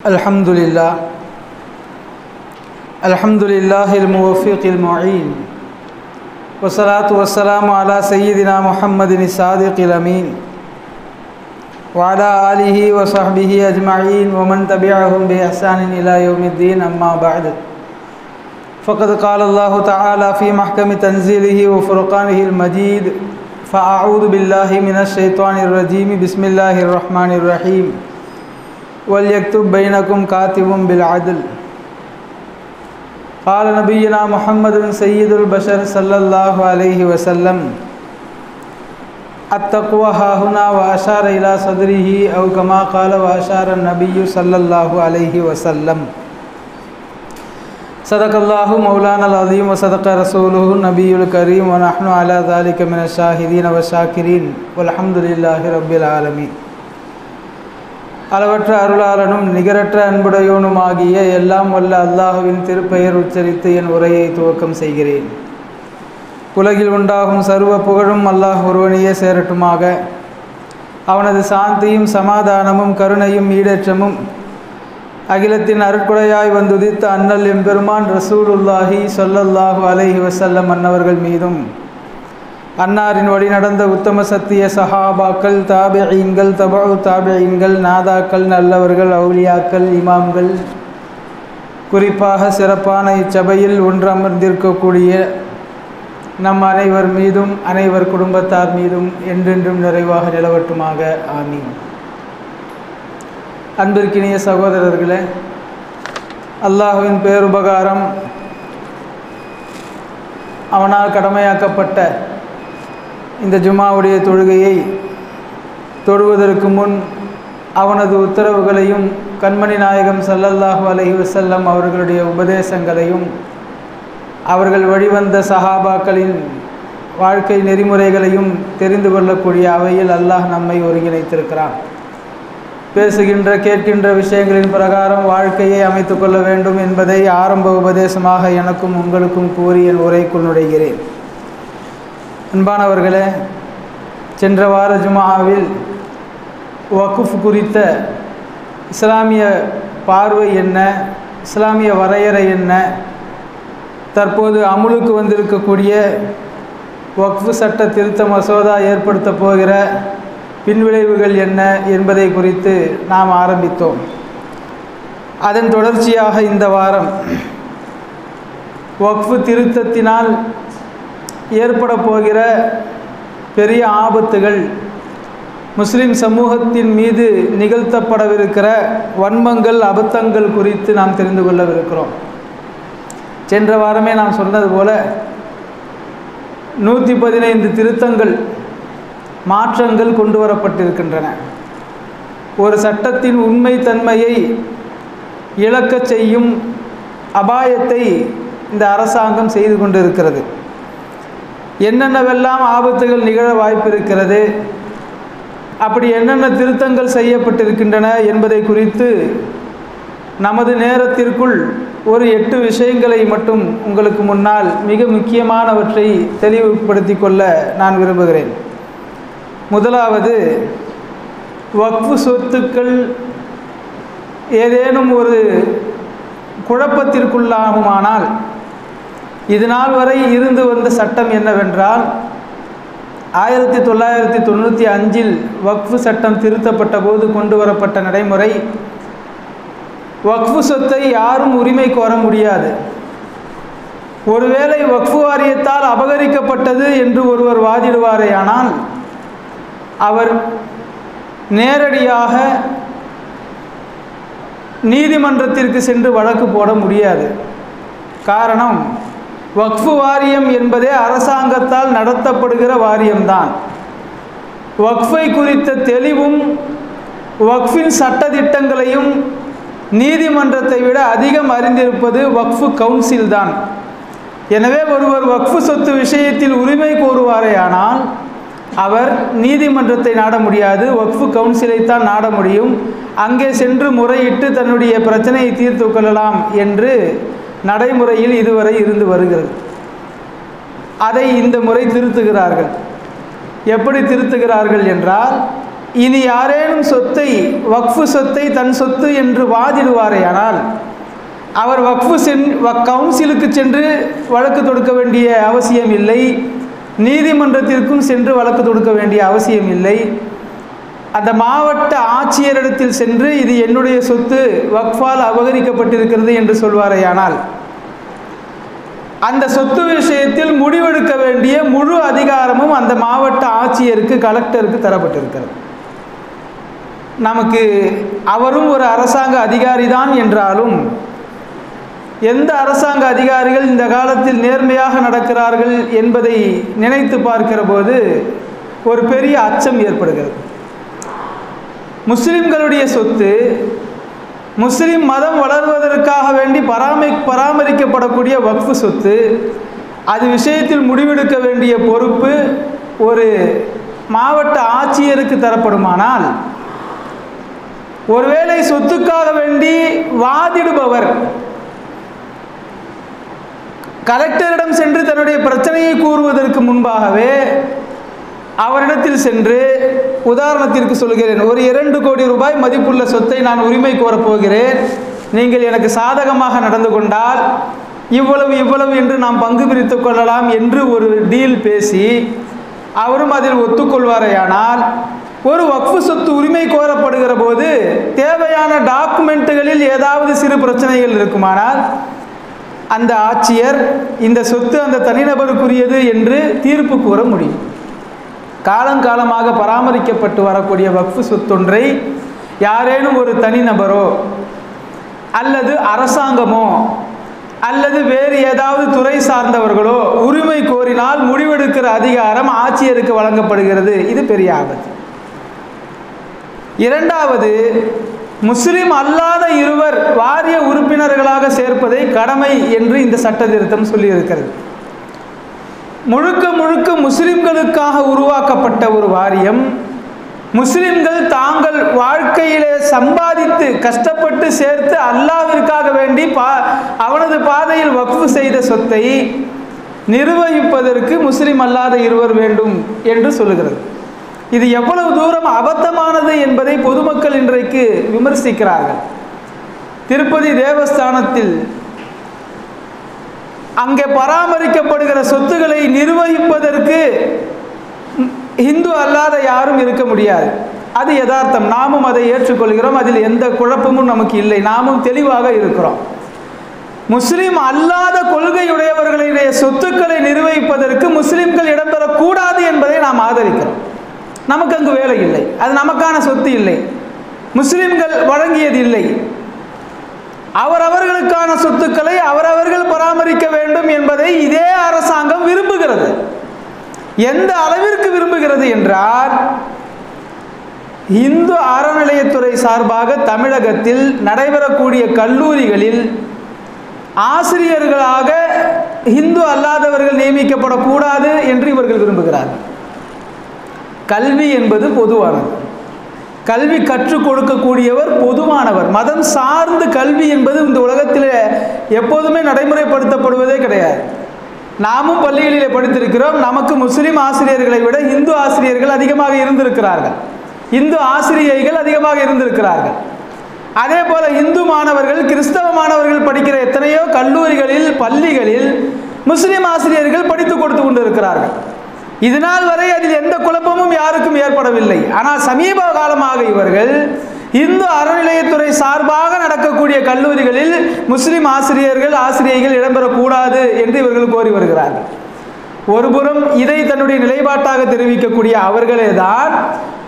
Alhamdulillah, Alhamdulillahil muwaffiqil mu'in, wassalatu wassalamu ala sayyidina Muhammadin as-sadiqil amin, wa ala alihi wa sahbihi ajma'in wa man tabi'ahum bi ihsanin ila yawmiddin, amma ba'd. Faqad qala Allahu ta'ala fi mahkami tanzilihi wa furqanihil majid, fa'a'udhu billahi minash shaitanir rajim, bismillahir rahmanir rahim. وَلْيَكْتُبْ بَيْنَكُمْ كَاتِبٌ بِالْعَدْلِ. قال نبينا محمد سيد البشر صلى الله عليه وسلم التقوى هاهنا وأشار إلى صدره أو كما قال وأشار النبي صلى الله عليه وسلم. صدق الله مولانا العظيم وصدق رسوله النبي الكريم ونحن على ذلك من الشاهدين والشاكرين والحمد لله رب العالمين. அளவற்ற அருளாளனும் நிகரற்ற அன்புடையோனுமாகிய எல்லாம் வல்ல அல்லாஹுவின் திருப்பெயர் உச்சரித்து என் உரையை துவக்கம் செய்கிறேன். உலகில் உண்டாகும் சர்வ புகழும் அல்லாஹ் ஒருவனையே சேரட்டுமாக. அவனது சாந்தியும் சமாதானமும் கருணையும் ஈடேற்றமும் அகிலத்தின் அருட்கொடையாய் வந்துதித்த அண்ணல் எம்பெருமான் ரசூலுல்லாஹி ஸல்லல்லாஹு அலைஹி வஸல்லம் அன்னவர்கள் மீதும், அன்னாரின் வழி நடந்த உத்தம சத்திய சஹாபாக்கள், தாபிஈன்கள், தபஉ தாபிஈன்கள், நாதாக்கள், நல்லவர்கள், அவுலியாக்கள், இமாம்கள், குறிப்பாக சிறப்பான இச்சபையில் ஒன்று அமர்ந்திருக்கக்கூடிய நம் அனைவர் மீதும் அனைவர் குடும்பத்தார் மீதும் என்றென்றும் நிறைவாக நிலவட்டுமாக. ஆமீன். அன்பிற்கினிய சகோதரர்களே, அல்லாஹுவின் பேருபகாரம் அவனால் கடமையாக்கப்பட்ட இந்த ஜும்மாவுடைய தொழுகையை தொழுவதற்கு முன் அவனது உத்தரவுகளையும் கண்மணி நாயகம் ஸல்லல்லாஹு அலைஹி வஸல்லம் அவர்களுடைய உபதேசங்களையும் அவர்கள் வழிவந்த சஹாபாக்களின் வாழ்க்கை நெறிமுறைகளையும் தெரிந்து கொள்ளக்கூடிய அவையில் அல்லாஹ் நம்மை ஒருங்கிணைத்திருக்கிறான். பேசுகின்ற கேட்கின்ற விஷயங்களின் பிரகாரம் வாழ்க்கையை அமைத்து கொள்ள வேண்டும் என்பதை ஆரம்ப உபதேசமாக எனக்கும் உங்களுக்கும் கூறி என் உரைக்குள் நுழைகிறேன். அன்பானவர்களே, சென்ற வார ஜும்ஆவில் வக்ஃப் குறித்த இஸ்லாமிய பார்வை என்ன, இஸ்லாமிய வரையறை என்ன, தற்போது அமுலுக்கு வந்திருக்கக்கூடிய வக்ஃப் சட்ட திருத்த மசோதா ஏற்படுத்த போகிற பின்விளைவுகள் என்ன என்பதை குறித்து நாம் ஆரம்பித்தோம். அதன் தொடர்ச்சியாக இந்த வாரம் வக்ஃப் திருத்தத்தினால் ஏற்பட போகிற பெரிய ஆபத்துகள், முஸ்லிம் சமூகத்தின் மீது நிகழ்த்தப்படவிருக்கிற வன்மங்கள், அபத்தங்கள் குறித்து நாம் தெரிந்து கொள்ளவிருக்கிறோம். சென்ற வாரமே நாம் சொன்னது போல 115 திருத்தங்கள், மாற்றங்கள் கொண்டு வரப்பட்டிருக்கின்றன. ஒரு சட்டத்தின் உண்மைத்தன்மையை இழக்கச் செய்யும் அபாயத்தை இந்த அரசாங்கம் செய்து கொண்டிருக்கிறது. என்னென்னவெல்லாம் ஆபத்துகள் நிகழ வாய்ப்பு இருக்கிறது, அப்படி என்னென்ன திருத்தங்கள் செய்யப்பட்டிருக்கின்றன என்பதை குறித்து நமது நேரத்திற்குள் ஒரு 8 விஷயங்களை மட்டும் உங்களுக்கு முன்னால் மிக முக்கியமானவற்றை தெளிவுபடுத்தி கொள்ள நான் விரும்புகிறேன். முதலாவது, வக்ஃப் சொத்துக்கள் ஏதேனும் ஒரு குழப்பத்திற்குள்ளாகுமானால், இதுநாள் வரை இருந்து வந்த சட்டம் என்னவென்றால், 1995 வக்ஃப் சட்டம் திருத்தப்பட்ட போது கொண்டு வரப்பட்ட நடைமுறை, வக்ஃப் சொத்தை யாரும் உரிமை கோர முடியாது. ஒருவேளை வக்ஃப் வாரியத்தால் அபகரிக்கப்பட்டது என்று ஒருவர் வாதிடுவாரேயானால் அவர் நேரடியாக நீதிமன்றத்திற்கு சென்று வழக்கு போட முடியாது. காரணம், வக்ஃப் வாரியம் என்பதே அரசாங்கத்தால் நடத்தப்படுகிற வாரியம்தான். வக்ஃபை குறித்த தெளிவும் வக்ஃபின் சட்டதிட்டங்களையும் நீதிமன்றத்தை விட அதிகம் அறிந்திருப்பது வக்ஃப் கவுன்சில் தான். எனவே ஒருவர் வக்ஃப் சொத்து விஷயத்தில் உரிமை கோருவாரேயானால் அவர் நீதிமன்றத்தை நாட முடியாது, வக்ஃப் கவுன்சிலைத்தான் நாட முடியும். அங்கே சென்று முறையிட்டு தன்னுடைய பிரச்சனையை தீர்த்து கொள்ளலாம் என்று நடைமுறையில் இதுவரை இருந்து வருகிறது. அதை இந்த முறை திருத்துகிறார்கள். எப்படி திருத்துகிறார்கள் என்றால், இனி யாரேனும் சொத்தை, வக்ஃபு சொத்தை தன் சொத்து என்று வாதிடுவாரேயானால் அவர் கவுன்சிலுக்கு சென்று வழக்கு தொடுக்க வேண்டிய அவசியம் இல்லை, நீதிமன்றத்திற்கும் சென்று வழக்கு தொடுக்க வேண்டிய அவசியம் இல்லை. அந்த மாவட்ட ஆட்சியரிடத்தில் சென்று இது என்னுடைய சொத்து, வக்ஃபால் அபகரிக்கப்பட்டிருக்கிறது என்று சொல்வாரேயானால் அந்த சொத்து விஷயத்தில் முடிவெடுக்க வேண்டிய முழு அதிகாரமும் அந்த மாவட்ட ஆட்சியருக்கு, கலெக்டருக்கு தரப்பட்டிருக்கிறது. நமக்கு அவரும் ஒரு அரசாங்க அதிகாரி தான் என்றாலும் எந்த அரசாங்க அதிகாரிகள் இந்த காலத்தில் நேர்மையாக நடக்கிறார்கள் என்பதை நினைத்து பார்க்கிற போது ஒரு பெரிய அச்சம் ஏற்படுகிறது. முஸ்லிம்களுடைய சொத்து, முஸ்லிம் மதம் வளர்வதற்காக வேண்டி பராமரிக்கப்படக்கூடிய வக்ஃபு சொத்து, அது விஷயத்தில் முடிவெடுக்க வேண்டிய பொறுப்பு ஒரு மாவட்ட ஆட்சியருக்கு தரப்படுமானால், ஒருவேளை சொத்துக்காக வேண்டி வாதிடுபவர் கலெக்டரிடம் சென்று தன்னுடைய பிரச்சனையை கூறுவதற்கு முன்பாகவே அவரிடத்தில் சென்று, உதாரணத்திற்கு சொல்கிறேன், ஒரு 2 கோடி ரூபாய் மதிப்புள்ள சொத்தை நான் உரிமை கோரப்போகிறேன், நீங்கள் எனக்கு சாதகமாக நடந்து கொண்டால் இவ்வளவு இவ்வளவு என்று நாம் பங்கு பிரித்து கொள்ளலாம் என்று ஒரு டீல் பேசி அவரும் அதில் ஒத்துக்கொள்வாரையானால், ஒரு வக்ஃபு சொத்து உரிமை கோரப்படுகிற போது தேவையான டாக்குமெண்ட்டுகளில் ஏதாவது சிறு பிரச்சனைகள் இருக்குமானால் அந்த ஆட்சியர் இந்த சொத்து அந்த தனிநபருக்குரியது என்று தீர்ப்பு கூற முடியும். காலங்காலமாக பராமரிக்கப்பட்டு வரக்கூடிய வக்ஃபு சொத்தொன்றை யாரேனும் ஒரு தனிநபரோ அல்லது அரசாங்கமோ அல்லது வேறு ஏதாவது துறை சார்ந்தவர்களோ உரிமை கோரினால் முடிவெடுக்கிற அதிகாரம் ஆட்சியருக்கு வழங்கப்படுகிறது. இது பெரிய ஆபத்து. இரண்டாவது, முஸ்லிம் அல்லாத இருவர் வாரிய உறுப்பினர்களாக சேர்ப்பதை கடமை என்று இந்த சட்ட திருத்தம் சொல்லியிருக்கிறது. முழுக்க முழுக்க முஸ்லிம்களுக்காக உருவாக்கப்பட்ட ஒரு வாரியம், முஸ்லிம்கள் தாங்கள் வாழ்க்கையிலே சம்பாதித்து கஷ்டப்பட்டு சேர்த்து அல்லாஹ்விற்காக வேண்டி அவனது பாதையில் வக்ஃபு செய்த சொத்தை நிர்வகிப்பதற்கு முஸ்லிம் அல்லாத இருவர் வேண்டும் என்று சொல்லுகிறது. இது எவ்வளவு தூரம் அபத்தமானது என்பதை பொதுமக்கள் இன்றைக்கு விமர்சிக்கிறார்கள். திருப்பதி தேவஸ்தானத்தில் அங்கே பராமரிக்கப்படுகிற சொத்துக்களை நிர்வகிப்பதற்கு இந்து அல்லாத யாரும் இருக்க முடியாது. அது யதார்த்தம். நாமும் அதை ஏற்றுக்கொள்கிறோம். அதில் எந்த குழப்பமும் நமக்கு இல்லை. நாமும் தெளிவாக இருக்கிறோம். முஸ்லிம் அல்லாத கொள்கையுடையவர்களுடைய சொத்துக்களை நிர்வகிப்பதற்கு முஸ்லிம்கள் இடம்பெறக்கூடாது என்பதை நாம் ஆதரிக்கிறோம். நமக்கு அங்கு வேலை இல்லை, அது நமக்கான சொத்து இல்லை, முஸ்லிம்கள் வழங்கியது இல்லை. அவரவர்களுக்கான சொத்துக்களை அவரவர்கள் பராமரிக்க வேண்டும் என்பதை இதே அரசாங்கம் விரும்புகிறது. எந்த அளவிற்கு விரும்புகிறது என்றால், இந்து அறநிலையத்துறை சார்பாக தமிழகத்தில் நடைபெறக்கூடிய கல்லூரிகளில் ஆசிரியர்களாக இந்து அல்லாதவர்கள் நியமிக்கப்படக்கூடாது என்று இவர்கள் விரும்புகிறார்கள். கல்வி என்பது பொதுவானது. கல்வி கற்றுக் கொடுக்கக்கூடியவர் பொதுவானவர். மதம் சார்ந்து கல்வி என்பது இந்த உலகத்தில் எப்போதுமே நடைமுறைப்படுத்தப்படுவதே கிடையாது. நாமும் பள்ளிகளிலே படித்திருக்கிறோம். நமக்கு முஸ்லிம் ஆசிரியர்களை விட இந்து ஆசிரியர்கள் அதிகமாக இருந்திருக்கிறார்கள், இந்து ஆசிரியைகள் அதிகமாக இருந்திருக்கிறார்கள். அதே போல இந்து மாணவர்கள், கிறிஸ்தவ மாணவர்கள் படிக்கிற எத்தனையோ கல்லூரிகளில், பள்ளிகளில் முஸ்லிம் ஆசிரியர்கள் படித்து கொடுத்து கொண்டு இருக்கிறார்கள். இதனால் வரை அதில் எந்த குழப்பமும் யாருக்கும் ஏற்படவில்லை. ஆனால் சமீப காலமாக இவர்கள் இந்து அறநிலையத்துறை சார்பாக நடக்கக்கூடிய கல்லூரிகளில் முஸ்லிம் ஆசிரியர்கள், ஆசிரியைகள் இடம்பெறக்கூடாது என்று இவர்கள் கோரி வருகிறார்கள். ஒருபுறம் இதை தன்னுடைய நிலைப்பாட்டாக தெரிவிக்கக்கூடிய அவர்களே தான்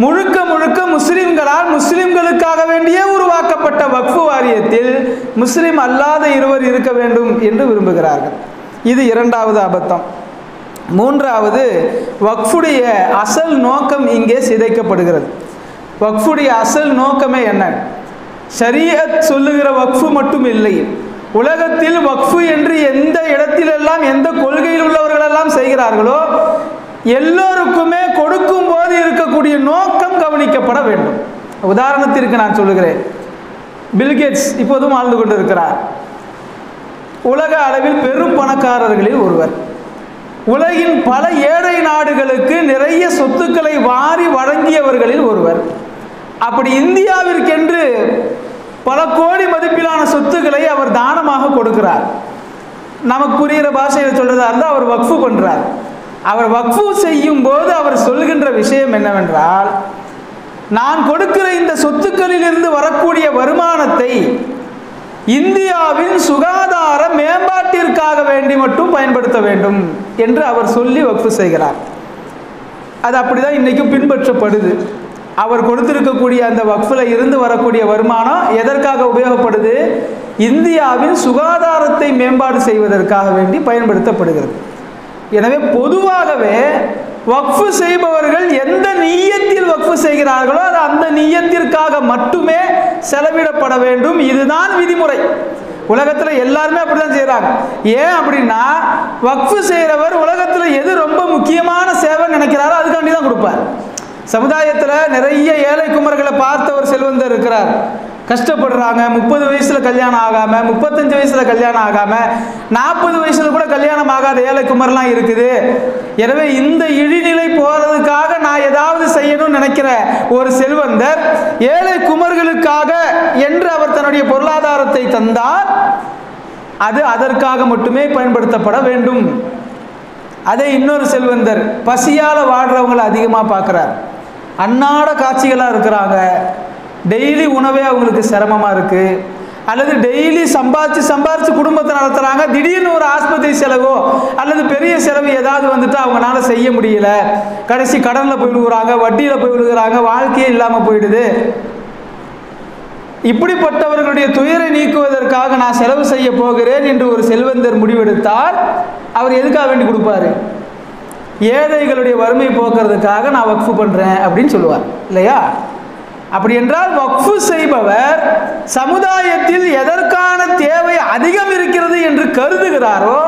முழுக்க முழுக்க முஸ்லிம்களால் முஸ்லிம்களுக்காக வேண்டியே உருவாக்கப்பட்ட வக்ஃபு வாரியத்தில் முஸ்லிம் அல்லாத இருவர் இருக்க வேண்டும் என்று விரும்புகிறார்கள். இது இரண்டாவது அபத்தம். மூன்றாவது, வக்ஃபுடைய அசல் நோக்கம் இங்கே சிதைக்கப்படுகிறது. வக்ஃபுடைய அசல் நோக்கமே என்ன? ஷரீஅத் சொல்லுகிற வக்ஃபு மட்டும் இல்லை. உலகத்தில் வக்ஃபு என்று எந்த இடத்திலெல்லாம் எந்த கொள்கையில் உள்ளவர்களெல்லாம் செய்கிறார்களோ எல்லோருக்குமே கொடுக்கும் போது இருக்கக்கூடிய நோக்கம் கவனிக்கப்பட வேண்டும். உதாரணத்திற்கு நான் சொல்லுகிறேன். பில்கேட்ஸ் இப்போதும் வாழ்ந்து கொண்டிருக்கிறார். உலக அளவில் பெரும் பணக்காரர்களில் ஒருவர். உலகின் பல ஏழை நாடுகளுக்கு நிறைய சொத்துக்களை வாரி வழங்கியவர்களில் ஒருவர். அப்படி இந்தியாவிற்கென்று பல கோடி மதிப்பிலான சொத்துக்களை அவர் தானமாக கொடுக்கிறார். நமக்கு புரிகிற பாஷையில் சொல்றதா இருந்தால் அவர் வக்ஃபு பண்றார். அவர் வக்ஃபு செய்யும் போது அவர் சொல்கின்ற விஷயம் என்னவென்றால், நான் கொடுக்கிற இந்த சொத்துக்களில் இருந்து வரக்கூடிய வருமானத்தை இந்தியாவின் சுகாதார மேம்பாட்டிற்காக வேண்டி மட்டும் பயன்படுத்த வேண்டும் என்று அவர் சொல்லி வக்ஃபு செய்கிறார். அது அப்படிதான் இன்னைக்கும் பின்பற்றப்படுது. அவர் கொடுத்திருக்கக்கூடிய அந்த வக்ஃபில் இருந்து வரக்கூடிய வருமானம் எதற்காக உபயோகப்படுது? இந்தியாவின் சுகாதாரத்தை மேம்பாடு செய்வதற்காக வேண்டி பயன்படுத்தப்படுகிறது. எனவே பொதுவாகவே வக்ஃபு செய்பவர்கள் எந்த நிய்யத்தில் வக்ஃபு செய்கிறார்களோ அது அந்த நிய்யத்திற்காக மட்டுமே செலவிடப்பட வேண்டும். இதுதான் விதிமுறை. உலகத்தில் எல்லாருமே அப்படிதான் செய்கிறாங்க. ஏன் அப்படின்னா, வக்ஃபு செய்கிறவர் உலகத்தில் எது ரொம்ப முக்கியமான சேவைன்னு நினைக்கிறாரோ அதுக்காண்டி தான் கொடுப்பார். சமுதாயத்தில் நிறைய ஏழை குமர்களை பார்த்த ஒரு செல்வந்தர் இருக்கிறார். கஷ்டப்படுறாங்க. 30 வயசுல கல்யாணம் ஆகாம, 35 வயசுல கல்யாணம் ஆகாம, 40 வயசுல கூட கல்யாணம் ஆகாத ஏழை குமர்லாம் இருக்குது. எனவே இந்த இழிநிலை போறதுக்காக நான் ஏதாவது செய்யணும்னு நினைக்கிற ஒரு செல்வந்தர் ஏழை குமர்களுக்காக என்று அவர் தன்னுடைய பொருளாதாரத்தை தந்தால் அது அதற்காக மட்டுமே பயன்படுத்தப்பட வேண்டும். அதே இன்னொரு செல்வந்தர் பசியால் வாழ்றவங்களை அதிகமாக பார்க்குறார். அன்னாட காட்சிகளாக இருக்கிறாங்க. டெய்லி உணவே அவங்களுக்கு சிரமமாக இருக்குது. அல்லது டெய்லி சம்பாரித்து குடும்பத்தை நடத்துகிறாங்க. திடீர்னு ஒரு ஆஸ்பத்திரி செலவோ அல்லது பெரிய செலவு ஏதாவது வந்துட்டு அவங்களால செய்ய முடியல. கடைசி கடனில் போய் விழுகிறாங்க, வட்டியில் போய் விழுகிறாங்க, வாழ்க்கையே இல்லாமல் போயிடுது. இப்படிப்பட்டவர்களுடைய துயரை நீக்குவதற்காக நான் செலவு செய்ய போகிறேன் என்று ஒரு செல்வந்தர் முடிவெடுத்தால் அவர் எதுக்காக வேண்டி கொடுப்பாரு? ஏழைகளுடைய வறுமை போக்குறதுக்காக நான் வக்ஃபு பண்ணுறேன் அப்படின்னு சொல்லுவார் இல்லையா? அப்படி என்றால் வக்ஃபு செய்பவர் சமுதாயத்தில் எதற்கான தேவை அதிகம் இருக்கிறது என்று கருதுகிறாரோ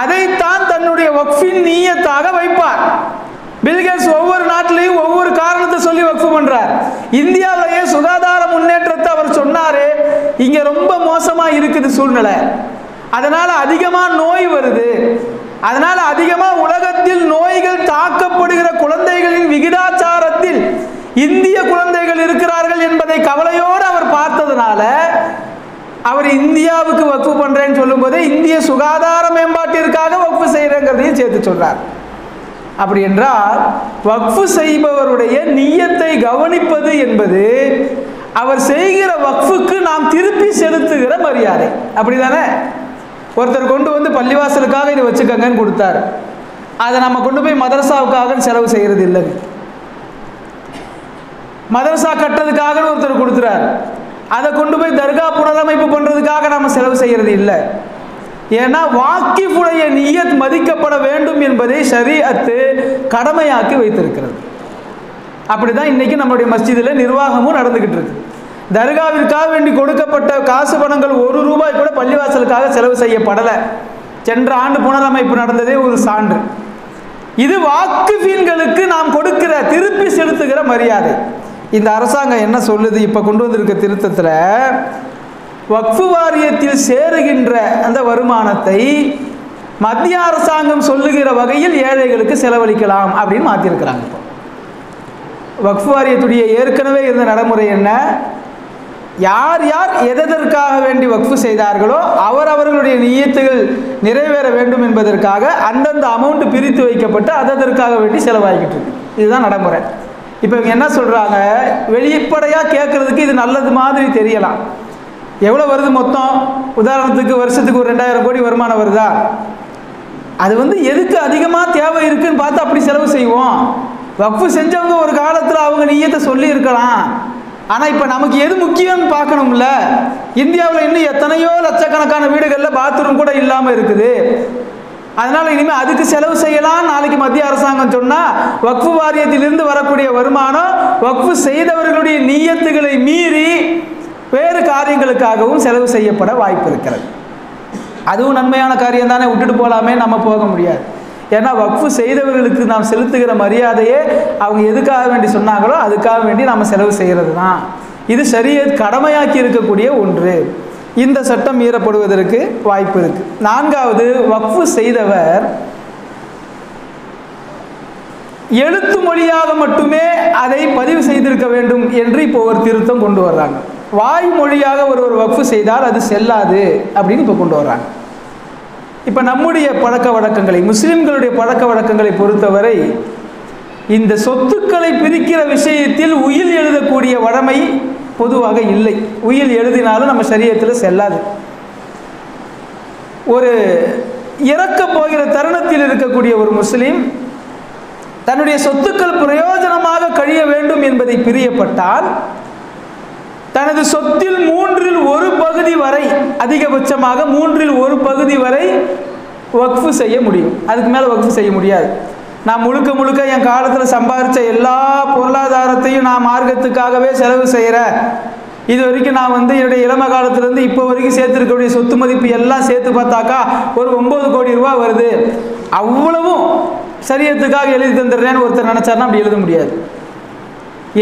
அதைத்தான் தன்னுடைய வக்ஃபின் நிய்யத்தாக வைப்பார். பில்கேட்ஸ் ஒவ்வொரு நாட்டிலையும் ஒவ்வொரு காரணத்தை சொல்லி வக்ஃபு பண்றார். இந்தியாவிலேயே சுகாதார முன்னேற்றத்தை அவர் சொன்னாரு. இங்க ரொம்ப மோசமா இருக்குது சூழ்நிலை, அதனால அதிகமா நோய் வருது, அதனால அதிகமா உலகத்தில் நோய்கள் தாக்கப்படுகிற குழந்தைகளின் விகிதாச்சாரத்தில் இந்திய குழந்தைகள் இருக்கிறார்கள் என்பதை கவலையோடு அவர் பார்த்ததுனால அவர் இந்தியாவுக்கு வக்ஃபு பண்றேன்னு சொல்லும் போதே இந்திய சுகாதார மேம்பாட்டிற்காக வக்ஃபு செய்யறேங்கிறதையும் சேர்த்து சொல்றார். அப்படி என்றால் வக்ஃபு செய்பவருடைய நிய்யத்தை கவனிப்பது என்பது அவர் செய்கிற வக்ஃபுக்கு நாம் திருப்பி செலுத்துகிற மரியாதை. அப்படிதானே? ஒருத்தர் கொண்டு வந்து பள்ளிவாசலுக்காக இதை வச்சுக்கங்கன்னு கொடுத்தார். அதை நம்ம கொண்டு போய் மதரசாவுக்காக செலவு செய்யறது இல்லை. மதரசா கட்டுறதுக்காக ஒருத்தர் கொடுத்துறார், அதை கொண்டு போய் தர்கா புனரமைப்பு பண்றதுக்காக நம்ம செலவு செய்யறது இல்லை. ஏன்னா வாக்கிஃபுடைய நிய்யத் மதிக்கப்பட வேண்டும் என்பதை ஷரீஅத்து கடமையாக்கி வைத்திருக்கிறது. அப்படிதான் இன்னைக்கு நம்முடைய மஸ்ஜிதில் நிர்வாகமும் நடந்துகிட்டு இருக்கு. தர்காவிற்காக வேண்டி கொடுக்கப்பட்ட காசு பணங்கள் 1 ரூபாய் கூட பள்ளிவாசலுக்காக செலவு செய்யப்படலை. சென்ற ஆண்டு புனரமைப்பு நடந்ததே ஒரு சான்று. இது வாக்குஃபீன்களுக்கு நாம் கொடுக்கிற திருப்பி செலுத்துகிற மரியாதை. இந்த அரசாங்கம் என்ன சொல்லுது? இப்போ கொண்டு வந்திருக்க திருத்தத்தில் வக்ஃபு வாரியத்தில் சேருகின்ற அந்த வருமானத்தை மத்திய அரசாங்கம் சொல்லுகிற வகையில் ஏழைகளுக்கு செலவழிக்கலாம் அப்படின்னு மாற்றிருக்கிறாங்க. இப்போ வக்ஃபு வாரியத்துடைய ஏற்கனவே இருந்த நடைமுறை என்ன? யார் யார் எதற்காக வேண்டி வக்ஃபு செய்தார்களோ அவர்களுடைய நிய்யத்துகள் நிறைவேற வேண்டும் என்பதற்காக அந்தந்த அமௌண்ட் பிரித்து வைக்கப்பட்டு அதற்காக வேண்டி செலவாகிக்கிட்டு இருக்கு. இதுதான் நடைமுறை. இப்போ இவங்க என்ன சொல்கிறாங்க? வெளிப்படையாக கேட்குறதுக்கு இது நல்லது மாதிரி தெரியலாம். எவ்வளோ வருது மொத்தம்? உதாரணத்துக்கு வருஷத்துக்கு ஒரு 2000 கோடி வருமானம் வருதா? அது எதுக்கு அதிகமாக தேவை இருக்குன்னு பார்த்து அப்படி செலவு செய்வோம். வக்ஃபு செஞ்சவங்க ஒரு காலத்தில் அவங்க நிய்யத்தை சொல்லி இருக்கலாம். ஆனால் இப்போ நமக்கு எது முக்கியம்னு பார்க்கணும்ல. இந்தியாவில் இன்னும் எத்தனையோ லட்சக்கணக்கான வீடுகளில் பாத்ரூம் கூட இல்லாமல் இருக்குது. அதனால் இனிமேல் அதுக்கு செலவு செய்யலாம் நாளைக்கு மத்திய அரசாங்கம் சொன்னால் வக்ஃபு வாரியத்திலிருந்து வரக்கூடிய வருமானம் வக்ஃபு செய்தவர்களுடைய நிய்யத்துகளை மீறி வேறு காரியங்களுக்காகவும் செலவு செய்யப்பட வாய்ப்பு இருக்கிறது. அதுவும் நன்மையான காரியம் தானே, விட்டுட்டு போகலாமே, நம்ம போக முடியாது. ஏன்னா வக்ஃபு செய்தவர்களுக்கு நாம் செலுத்துகிற மரியாதையே அவங்க எதுக்காக வேண்டி சொன்னாங்களோ அதுக்காக வேண்டி நம்ம செலவு செய்கிறது தான். இது ஷரியத் கடமையாக்கி இருக்கக்கூடிய ஒன்று. இந்த சட்டம் மீறப்படுவதற்கு வாய்ப்பு இருக்குது. 4வது, வக்ஃபு செய்தவர் எழுத்து மொழியாக மட்டுமே அதை பதிவு செய்திருக்க வேண்டும் என்று இப்போ ஒரு திருத்தம் கொண்டு வர்றாங்க. வாய்மொழியாக ஒரு வக்ஃபு செய்தால் அது செல்லாது அப்படின்னு இப்போ கொண்டு வர்றாங்க. இப்போ நம்முடைய பழக்க வழக்கங்களை, முஸ்லிம்களுடைய பழக்க வழக்கங்களை பொறுத்தவரை இந்த சொத்துக்களை பிரிக்கிற விஷயத்தில் உயில் எழுதக்கூடிய வழமை பொதுவாக இல்லை. உயில் எழுதினாலும் நம்ம ஷரியத்தில் செல்லாது. ஒரு இறக்க போகிற தருணத்தில் இருக்கக்கூடிய ஒரு முஸ்லிம் தன்னுடைய சொத்துக்கள் பிரயோஜனமாக கழிய வேண்டும் என்பதை பிரியப்பட்டால் தனது சொத்தில் 1/3 வரை, அதிகபட்சமாக 1/3 வரை வக்ஃபு செய்ய முடியும். அதுக்கு மேலே வக்ஃபு செய்ய முடியாது. நான் முழுக்க என் காலத்தில் சம்பாதிச்ச எல்லா பொருளாதாரத்தையும் நான் மார்க்கத்துக்காகவே செலவு செய்கிறேன், இது வரைக்கும் நான் என்னுடைய இளம காலத்திலேருந்து இப்போ வரைக்கும் சேர்த்துருக்கக்கூடிய சொத்து மதிப்பு எல்லாம் சேர்த்து பார்த்தாக்கா ஒரு 9 கோடி ரூபா வருது, அவ்வளவும் சரியத்துக்காக எழுதி தந்துடுறேன்னு ஒருத்தர் நினச்சாருன்னா அப்படி எழுத முடியாது.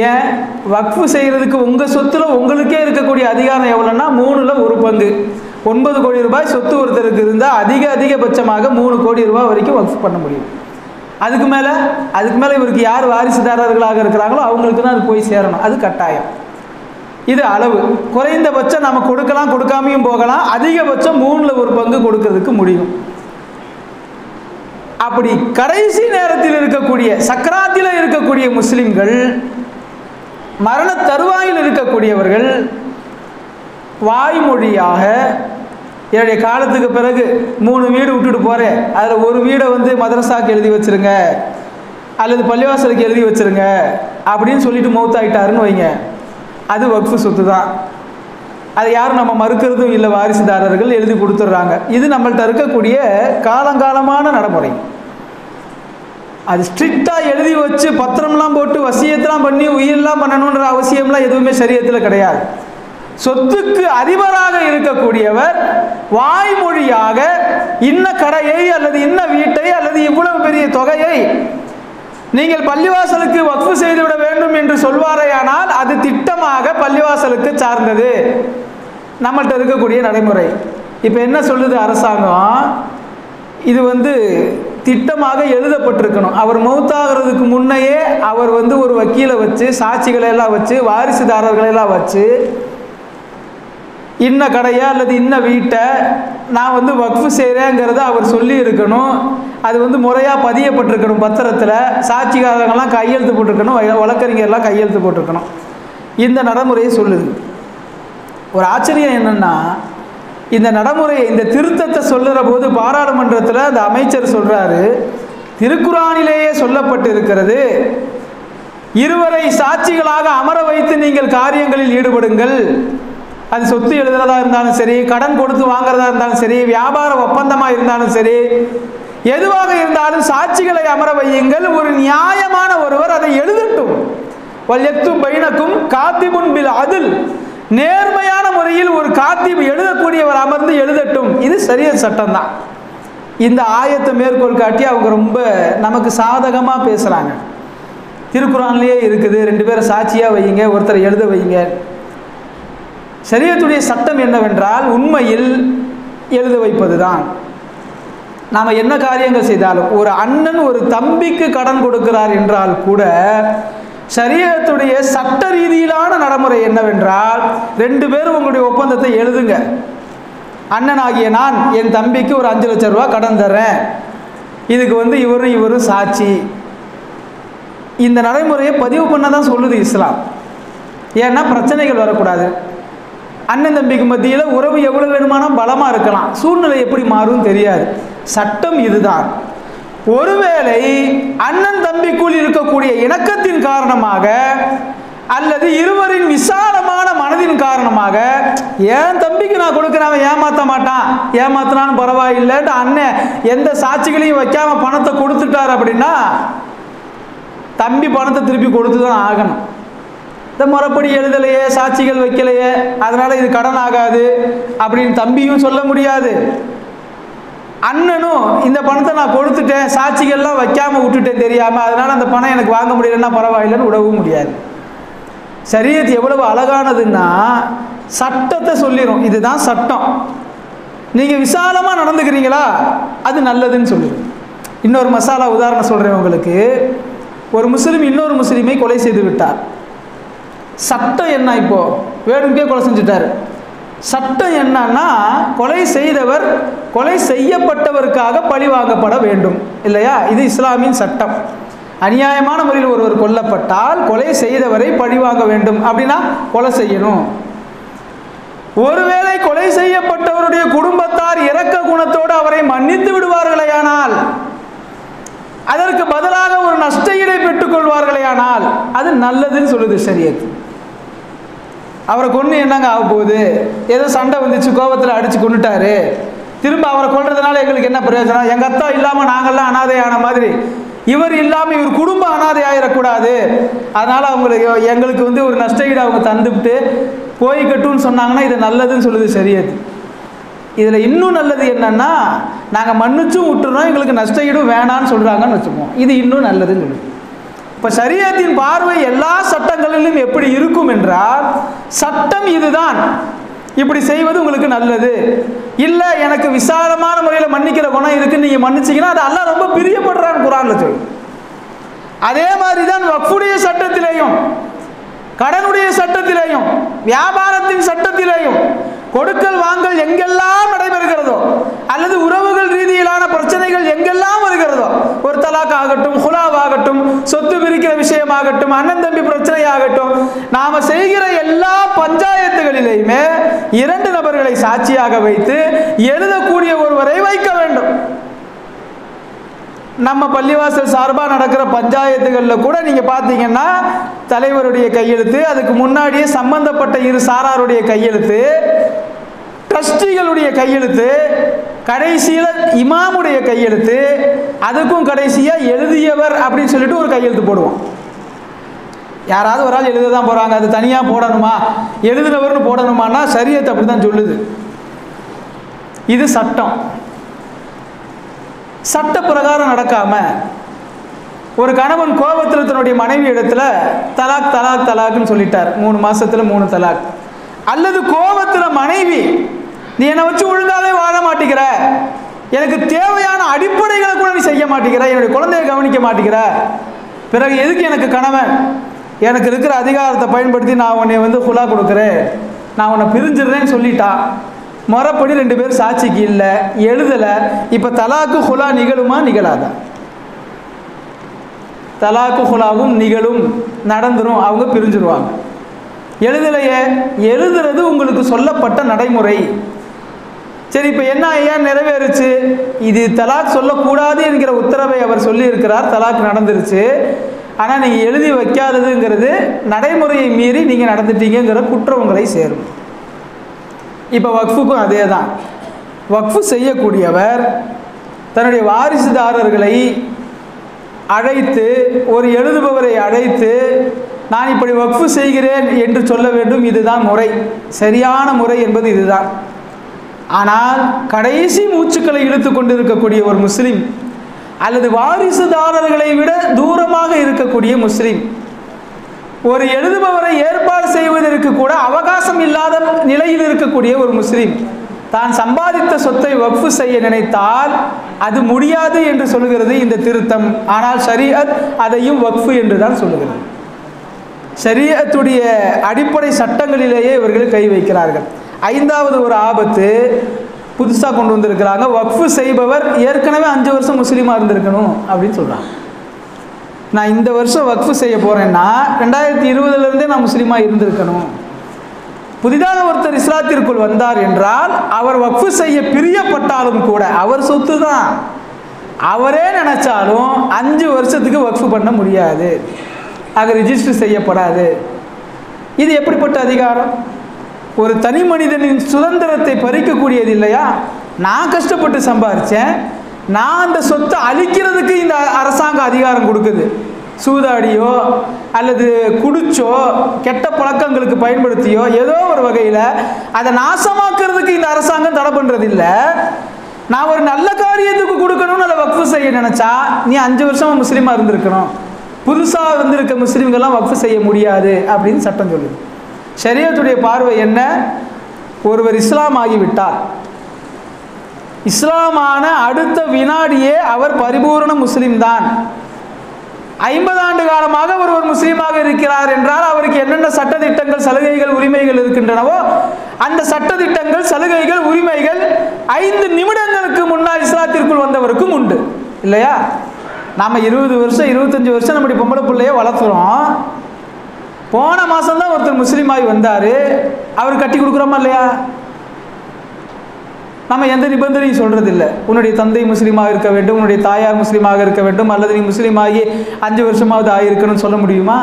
ஏன்? வக்ஃபு செய்கிறதுக்கு உங்கள் சொத்தில் உங்களுக்கே இருக்கக்கூடிய அதிகாரம் எவ்வளோன்னா 1/3, 9 கோடி ரூபாய் சொத்து ஒருத்தருக்கு இருந்தால் அதிகபட்சமாக 3 கோடி ரூபாய் வரைக்கும் வக்ஃபு பண்ண முடியும். அதுக்கு மேலே இவருக்கு யார் வாரிசுதாரர்களாக இருக்கிறாங்களோ அவங்களுக்கு தான் அது போய் சேரணும். அது கட்டாயம். இது அளவு. குறைந்தபட்சம் நம்ம கொடுக்கலாம், கொடுக்காமையும் போகலாம். அதிகபட்சம் 1/3 கொடுக்கறதுக்கு முடியும். அப்படி கடைசி நேரத்தில் இருக்கக்கூடிய, சக்கராத்தில் இருக்கக்கூடிய முஸ்லிம்கள், மரண தருவாயில் இருக்கக்கூடியவர்கள் வாய்மொழியாக என்னுடைய காலத்துக்கு பிறகு 3 வீடு விட்டுட்டு போகிறேன், அதில் ஒரு வீடை மதரசாவுக்கு எழுதி வச்சுருங்க அல்லது பள்ளிவாசலுக்கு எழுதி வச்சுருங்க அப்படின்னு சொல்லிட்டு மௌத்தாயிட்டாருன்னு வைங்க, அது வக்ஃபு சொத்து தான். அதை யாரும் நம்ம மறுக்கிறதும் இல்லை. வாரிசுதாரர்கள் எழுதி கொடுத்துட்றாங்க. இது நம்மள்கிட்ட இருக்கக்கூடிய காலங்காலமான நடைமுறை. அது ஸ்ட்ரிக்டாக எழுதி வச்சு பத்திரம்லாம் போட்டு வசியத்தெல்லாம் பண்ணி உயிரெல்லாம் பண்ணணுன்ற அவசியம்லாம் எதுவுமே சரியத்தில் கிடையாது. சொத்துக்கு அதிபராக இருக்கக்கூடியவர் வாய்மொழியாக இன்ன கடையை அல்லது இன்ன வீட்டை அல்லது இவ்வளவு பெரிய தொகையை நீங்கள் பள்ளிவாசலுக்கு வக்ஃபு செய்துவிட வேண்டும் என்று சொல்வாரேயானால் அது திட்டமாக பள்ளிவாசலுக்கு சார்ந்தது. நம்மள்கிட்ட இருக்கக்கூடிய நடைமுறை. இப்போ என்ன சொல்லுது அரசாங்கம்? இது திட்டமாக எழுதப்பட்டிருக்கணும். அவர் மௌத்தாகிறதுக்கு முன்னையே அவர் ஒரு வக்கீலை வச்சு, சாட்சிகளை எல்லாம் வச்சு, வாரிசுதாரர்களெல்லாம் வச்சு, இன்ன கடையா அல்லது இன்ன வீட்டை நான் வக்ஃபு செய்கிறேங்கிறத அவர் சொல்லி இருக்கணும். அது முறையாக பதியப்பட்டிருக்கணும் பத்திரத்தில். சாட்சிகாரங்கள்லாம் கையெழுத்து போட்டிருக்கணும், வழக்கறிஞர்லாம் கையெழுத்து போட்டிருக்கணும். இந்த நடைமுறையை சொல்லுது. ஒரு ஆச்சரியம் என்னென்னா, இந்த நடைமுறையை, இந்த திருத்தத்தை சொல்லுற போது பாராளுமன்றத்தில் அந்த அமைச்சர் சொல்கிறாரு, திருக்குரானிலேயே சொல்லப்பட்டு இருக்கிறது, இருவரை சாட்சிகளாக அமர வைத்து நீங்கள் காரியங்களில் ஈடுபடுங்கள். அது சொத்து எழுதுறதா இருந்தாலும் சரி, கடன் கொடுத்து வாங்குறதா இருந்தாலும் சரி, வியாபார ஒப்பந்தமாக இருந்தாலும் சரி, எதுவாக இருந்தாலும் சாட்சிகளை அமர வையுங்கள். ஒரு நியாயமான ஒருவர் அதை எழுதட்டும். வல்யக்து பைனக்கும் காத்திபுன் பில் அதில், நேர்மையான முறையில் ஒரு காத்திப் எழுதக்கூடியவர் அமர்ந்து எழுதட்டும். இது சரியான சட்டம் தான். இந்த ஆயத்தை மேற்கோள் காட்டி அவங்க ரொம்ப நமக்கு சாதகமாக பேசுகிறாங்க. திருக்குரான்லேயே இருக்குது, 2 பேரை சாட்சியாக வையுங்க, ஒருத்தரை எழுத வையுங்க. ஷரியத்துடைய சட்டம் என்னவென்றால் உண்மையில் எழுத வைப்பது தான். நாம் என்ன காரியங்கள் செய்தாலும், ஒரு அண்ணன் ஒரு தம்பிக்கு கடன் கொடுக்கிறார் என்றால் கூட ஷரியத்துடைய சட்ட ரீதியிலான நடைமுறை என்னவென்றால் 2 பேரும் உங்களுடைய ஒப்பந்தத்தை எழுதுங்க. அண்ணன் ஆகிய நான் என் தம்பிக்கு ஒரு 5 லட்சம் ரூபா கடன் தர்றேன், இதுக்கு இவரும் சாட்சி. இந்த நடைமுறையை பதிவு பண்ண தான் சொல்லுது இஸ்லாம். ஏன்னா பிரச்சனைகள் வரக்கூடாது. அண்ணன் தம்பிக்கு மத்தியில் உறவு எவ்வளோ வேணுமானால் பலமாக இருக்கலாம், சூழ்நிலை எப்படி மாறும் தெரியாது. சட்டம் இதுதான். ஒருவேளை அண்ணன் தம்பிக்குள் இருக்கக்கூடிய இணக்கத்தின் காரணமாக அல்லது இருவரின் விசாலமான மனதின் காரணமாக, என் தம்பிக்கு நான் கொடுக்குறேன், அவன் ஏமாற்ற மாட்டான், ஏமாத்தினாலும் பரவாயில்லைன்ட்டு அண்ணன் எந்த சாட்சிகளையும் வைக்காம பணத்தை கொடுத்துட்டார் அப்படின்னா தம்பி பணத்தை திருப்பி கொடுத்து தான் ஆகணும். இந்த முறைப்படி எழுதலையே, சாட்சிகள் வைக்கலையே, அதனால் இது கடன் ஆகாது அப்படின்னு தம்பியும் சொல்ல முடியாது. அண்ணனும் இந்த பணத்தை நான் கொடுத்துட்டேன், சாட்சிகள்லாம் வைக்காமல் விட்டுட்டேன் தெரியாமல், அதனால் அந்த பணம் எனக்கு வாங்க முடியலன்னா பரவாயில்லைன்னு விடவும் முடியாது. ஷரியத் எவ்வளவு அழகானதுன்னா சட்டத்தை சொல்லிடும், இதுதான் சட்டம், நீங்கள் விசாலமாக நடந்துக்கிறீங்களா அது நல்லதுன்னு சொல்லுது. இன்னொரு மசாலா உதாரணம் சொல்கிறேன் உங்களுக்கு. ஒரு முஸ்லீம் இன்னொரு முஸ்லீமை கொலை செய்து விட்டார். சட்டம் என்ன? இப்போ வேணும்கே கொலை செஞ்சுட்டார். சட்டம் என்னன்னா, கொலை செய்தவர் கொலை செய்யப்பட்டவருக்காக பழி வாங்கப்பட வேண்டும் இல்லையா? இது இஸ்லாமின் சட்டம். அநியாயமான முறையில் ஒருவர் கொல்லப்பட்டால் கொலை செய்தவரை பழி வாங்க வேண்டும். அப்படின்னா கொலை செய்யணும். ஒருவேளை கொலை செய்யப்பட்டவருடைய குடும்பத்தார் இரக்க குணத்தோடு அவரை மன்னித்து விடுவார்களேயானால், அதற்கு பதிலாக ஒரு நஷ்டஈடை பெற்றுக் கொள்வார்களேயானால் அது நல்லதுன்னு சொல்லுது ஷரியத். அவரை கொண்டு என்னங்க ஆக போகுது? ஏதோ சண்டை வந்துச்சு, கோபத்தில் அடித்து கொண்டுட்டாரு, திரும்ப அவரை கொள்றதுனால எங்களுக்கு என்ன பிரயோஜனம்? எங்கள் அத்தா இல்லாமல் நாங்கள்லாம் அனாதையான மாதிரி இவர் இல்லாமல் இவர் குடும்பம் அனாதை ஆகிடக்கூடாது, அதனால் எங்களுக்கு ஒரு நஷ்டஈடு அவங்க தந்துவிட்டு போய்கட்டும்னு சொன்னாங்கன்னா இது நல்லதுன்னு சொல்லுது ஷரியத். இதில் இன்னும் நல்லது என்னன்னா, நாங்கள் மன்னிச்சும் விட்டுறோம், எங்களுக்கு நஷ்டஈடும் வேணான்னு சொல்கிறாங்கன்னு வச்சுப்போம். இது இன்னும் நல்லதுன்னு சொல்லுது. இப்போ ஷரியத்தின் பார்வை எல்லா சட்டங்களிலும் எப்படி இருக்கும் என்றால், சட்டம் இதுதான், இப்படி செய்வது உங்களுக்கு நல்லது. இல்லை எனக்கு விசாலமான முறையில் மன்னிக்கிற குணம் இருக்குன்னு நீங்கள் மன்னிச்சிங்கன்னா அது அல்லாஹ் ரொம்ப பிரியப்படுறான்னு குர்ஆன்ல சொல்லு. அதே மாதிரி தான் வக்ஃபுடைய சட்டத்திலேயும், கடனுடைய சட்டத்திலேயும், வியாபாரத்தின் சட்டத்திலேயும் கொடுக்கல் வாங்கல் எங்கெல்லாம் நடைபெறுகிறதோ, அல்லது உறவுகள் ரீதியிலான பிரச்சனைகள் எங்கெல்லாம் வருகிறதோ, ஒரு தலாக் ஆகட்டும், ஹுலாவாகட்டும், சொத்து பிரிக்கிற விஷயமாகட்டும், அண்ணன் தம்பி பிரச்சனை ஆகட்டும், நாம செய்கிற எல்லா பஞ்சாயத்துகளிலேயுமே 2 நபர்களை சாட்சியாக வைத்து எழுதக்கூடிய ஒருவரை வைக்க வேண்டும். நம்ம பள்ளிவாசல் சார்பாக நடக்கிற பஞ்சாயத்துகளில் கூட நீங்கள் பார்த்தீங்கன்னா தலைவருடைய கையெழுத்து, அதுக்கு முன்னாடியே சம்பந்தப்பட்ட 2 சாராருடைய கையெழுத்து, ட்ரஸ்டிகளுடைய கையெழுத்து, கடைசியில் இமாமுடைய கையெழுத்து, அதுக்கும் கடைசியாக எழுதியவர் அப்படின்னு சொல்லிட்டு ஒரு கையெழுத்து போடுவோம். யாராவது ஒரு ஆள் எழுத தான் போகிறாங்க, அது தனியாக போடணுமா, எழுதுனவர்னு போடணுமான்னா ஷரியத் அப்படி தான் சொல்லுது. இது சட்டம். சட்ட பிரகாரம் நடக்காம ஒரு கணவன் கோபத்தில் தன்னுடைய மனைவி இடத்துல தலாக் தலாக் தலாக்னு சொல்லிட்டார், 3 மாசத்துல 3 தலாக். அல்லது கோபத்தில் மனைவி நீ என்னை வச்சு ஒழுங்காவே வாழ மாட்டேங்கிற, எனக்கு தேவையான அடிப்படைகளை கூட நீ செய்ய மாட்டேங்கிற, என்னுடைய குழந்தையை கவனிக்க மாட்டேங்கிற, பிறகு எதுக்கு எனக்கு கணவன், எனக்கு இருக்கிற அதிகாரத்தை பயன்படுத்தி நான் உன்னை ஹுலா கொடுக்குறேன், நான் உன்னை பிரிஞ்சிடுறேன்னு சொல்லிட்டா, முறைப்படி 2 பேர் சாட்சிக்கு இல்லை, எழுதலை, இப்போ தலாக்கு ஹுலா நிகழுமா நிகழாதா? தலாக்கு ஹுலாவும் நிகழும், நடந்துரும், அவங்க பிரிஞ்சிருவாங்க. எழுதலையே, எழுதுறது உங்களுக்கு சொல்லப்பட்ட நடைமுறை. சரி, இப்போ என்ன ஏன் நிறைவேறுச்சு? இது தலாக் சொல்லக்கூடாது என்கிற உத்தரவை அவர் சொல்லியிருக்கிறார், தலாக் நடந்துருச்சு. ஆனால் நீங்கள் எழுதி வைக்காததுங்கிறது நடைமுறையை மீறி நீங்கள் நடந்துட்டீங்கிற குற்றம் உங்களை சேரும். இப்போ வக்ஃபுக்கும் அதே தான். வக்ஃபு செய்யக்கூடியவர் தன்னுடைய வாரிசுதாரர்களை அழைத்து, ஒரு எழுதுபவரை அழைத்து, நான் இப்படி வக்ஃபு செய்கிறேன் என்று சொல்ல வேண்டும். இதுதான் முறை, சரியான முறை என்பது இதுதான். ஆனால் கடைசி மூச்சுக்களை இழுத்து கொண்டு இருக்கக்கூடிய ஒரு முஸ்லீம், அல்லது வாரிசுதாரர்களை விட தூரமாக இருக்கக்கூடிய முஸ்லீம், ஒரு எழுதுபவரை ஏற்பாடு செய்வதற்கு கூட அவகாசம் இல்லாத நிலையில் இருக்கக்கூடிய ஒரு முஸ்லீம் தான் சம்பாதித்த சொத்தை வக்ஃபு செய்ய நினைத்தால் அது முடியாது என்று சொல்லுகிறது இந்த திருத்தம். ஆனால் ஷரீஅத் அதையும் வக்ஃபு என்று தான் சொல்லுகிறது. ஷரீஅத்துடைய அடிப்படை சட்டங்களிலேயே இவர்கள் கை வைக்கிறார்கள். 5வது ஒரு ஆபத்து புதுசாக கொண்டு வந்திருக்கிறாங்க. வக்ஃபு செய்பவர் ஏற்கனவே 5 வருஷம் முஸ்லீமாக இருந்திருக்கணும் அப்படின்னு சொல்கிறாங்க. நான் இந்த வருஷம் வக்ஃபு செய்ய போகிறேன்னா 2020 நான் முஸ்லீமாக இருந்திருக்கணும். புதிதாக ஒருத்தர் இஸ்லாத்திற்குள் வந்தார் என்றால் அவர் வக்ஃபு செய்ய பிரியப்பட்டாலும் கூட, அவர் சொத்து தான், அவரே நினைச்சாலும் 5 வருஷத்துக்கு வக்ஃபு பண்ண முடியாது, அது ரிஜிஸ்டர் செய்யப்படாது. இது எப்படிப்பட்ட அதிகாரம்? ஒரு தனி மனிதனின் சுதந்திரத்தை பறிக்கக்கூடியது இல்லையா? நான் கஷ்டப்பட்டு சம்பாதிச்சேன், நான் அந்த சொத்தை அழிக்கிறதுக்கு இந்த அரசாங்கம் அதிகாரம் கொடுக்குது. சூதாடியோ அல்லது குடிச்சோ கெட்ட பழக்கங்களுக்கு பயன்படுத்தியோ ஏதோ ஒரு வகையில் அதை நாசமாக்குறதுக்கு இந்த அரசாங்கம் தடை பண்ணுறது இல்லை. நான் ஒரு நல்ல காரியத்துக்கு கொடுக்கணும்னு அதை வக்ஃபு செய்ய நினச்சா நீ 5 வருஷமாக முஸ்லீமாக இருந்திருக்கணும், புதுசாக வந்திருக்க முஸ்லீம்கள்லாம் வக்ஃபு செய்ய முடியாது அப்படின்னு சட்டம் சொல்லுது. ஷரியத்துடைய பார்வை என்ன? ஒருவர் இஸ்லாம் ஆகிவிட்டார், இஸ்லாமான அடுத்த வினாடியே அவர் பரிபூர்ண முஸ்லீம் தான், 50 ஆண்டு காலமாக அவர் ஒரு முஸ்லீமாக இருக்கிறார் என்றால் அவருக்கு என்னென்ன சட்டதிட்டங்கள், சலுகைகள், உரிமைகள் இருக்கின்றனவோ அந்த சட்டதிட்டங்கள், சலுகைகள், உரிமைகள் 5 நிமிடங்களுக்கு முன்னால் இஸ்லாத்திற்குள் வந்தவருக்கும் உண்டு இல்லையா? நாம் 20 வருஷம் 25 வருஷம் நம்முடைய பொம்பளை பிள்ளைய வளர்த்துறோம். போன மாதம் தான் ஒருத்தர் முஸ்லீமாகி வந்தார், அவர் கட்டி கொடுக்குறோமா இல்லையா? நம்ம எந்த நிபந்தனையும் சொல்கிறது இல்லை. உன்னுடைய தந்தை முஸ்லீமாக இருக்க வேண்டும், உன்னுடைய தாயார் முஸ்லீமாக இருக்க வேண்டும், அல்லது நீ முஸ்லீமாகி 5 வருஷமாவது ஆகியிருக்கணும்னு சொல்ல முடியுமா?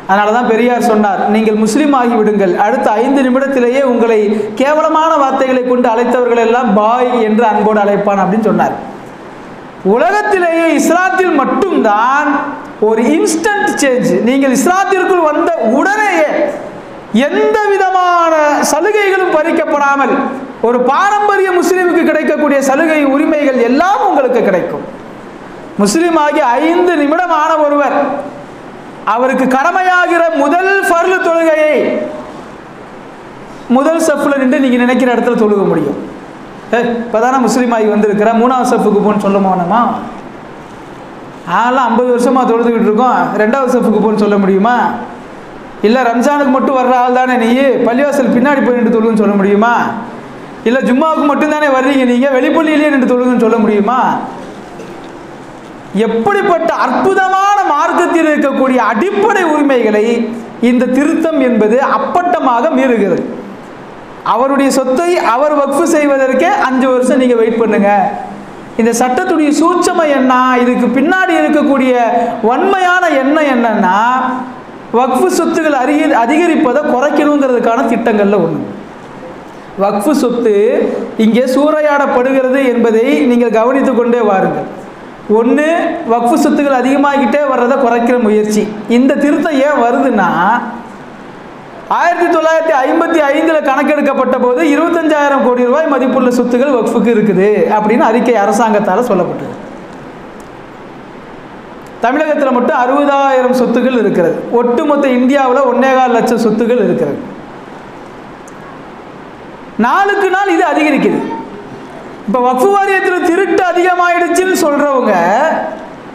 அதனால தான் பெரியார் சொன்னார், நீங்கள் முஸ்லீம் ஆகி விடுங்கள், அடுத்த 5 நிமிடத்திலேயே உங்களை கேவலமான வார்த்தைகளை கொண்டு அழைத்தவர்கள் எல்லாம் பாய் என்று அன்போடு அழைப்பான் அப்படின்னு சொன்னார். உலகத்திலேயே இஸ்லாத்தில் மட்டும்தான் ஒரு இன்ஸ்டன்ட் சேஞ்ச். நீங்கள் இஸ்லாத்திற்குள் வந்த உடனேயே எந்த விதமான சலுகைகளும் பறிக்கப்படாமல் ஒரு பாரம்பரிய முஸ்லீமுக்கு கிடைக்கக்கூடிய சலுகை, உரிமைகள் எல்லாம் உங்களுக்கு கிடைக்கும். முஸ்லீம் ஆகி 5 நிமிடம் ஆன ஒருவர் அவருக்கு கடமையாகிற முதல் ஃபர்லு தொழுகையை முதல் சஃப்ல நின்று நீங்க நினைக்கிற இடத்துல தொழுக முடியும். இப்பதானே முஸ்லீம் ஆகி வந்திருக்கிற 3ஆவது சஃப்புக்கு போன்னு சொல்ல போனோமா? அதெல்லாம் 50 வருஷமா தொழுதுகிட்டு இருக்கோம், 2ஆவது சஃப்புக்கு போன்னு சொல்ல முடியுமா? இல்லை ரம்ஜானுக்கு மட்டும் வர்ற ஆள் தானே நீ, பள்ளிவாசல் பின்னாடி போய் நின்று தொழுன்னு சொல்ல முடியுமா? இல்லை ஜும்மாவுக்கு மட்டும்தானே வர்றீங்க நீங்கள், வெளிப்பள்ளியிலேயே நின்று தொழுன்னு சொல்ல முடியுமா? எப்படிப்பட்ட அற்புதமான மார்க்கத்தில் இருக்கக்கூடிய அடிப்படை உரிமைகளை இந்த திருத்தம் என்பது அப்பட்டமாக மீறுகிறது. அவருடைய சொத்தை அவர் வக்ஃபு செய்வதற்கே 5 வருஷம் நீங்கள் வெயிட் பண்ணுங்க. இந்த சட்டத்துடைய சூட்சமம் என்ன, இதுக்கு பின்னாடி இருக்கக்கூடிய வன்மையான எண்ணம் என்னன்னா, வக்ஃபு சொத்துகள் அதிகரிப்பதை குறைக்கணுங்கிறதுக்கான திட்டங்களில் ஒன்று. வக்ஃபு சொத்து இங்கே சூறையாடப்படுகிறது என்பதை நீங்கள் கவனித்து கொண்டே வாருங்கள். ஒன்று, வக்ஃபு சொத்துக்கள் அதிகமாகிட்டே வர்றதை குறைக்கிற முயற்சி. இந்த திருத்தம் ஏன் வருதுன்னா, 1955 கணக்கெடுக்கப்பட்ட போது 25,000 கோடி ரூபாய் மதிப்புள்ள சொத்துக்கள் வக்ஃபுக்கு இருக்குது அப்படின்னு அறிக்கை அரசாங்கத்தால் சொல்லப்பட்டது. தமிழகத்தில் மட்டும் 60,000 சொத்துக்கள் இருக்கிறது. ஒட்டுமொத்த இந்தியாவில் 1.25 லட்சம் சொத்துக்கள் இருக்கிறது. நாளுக்கு நாள் இது அதிகரிக்குது. இப்போ வக்ஃபு வாரியத்தில் திருட்டு அதிகமாயிடுச்சுன்னு சொல்றவங்க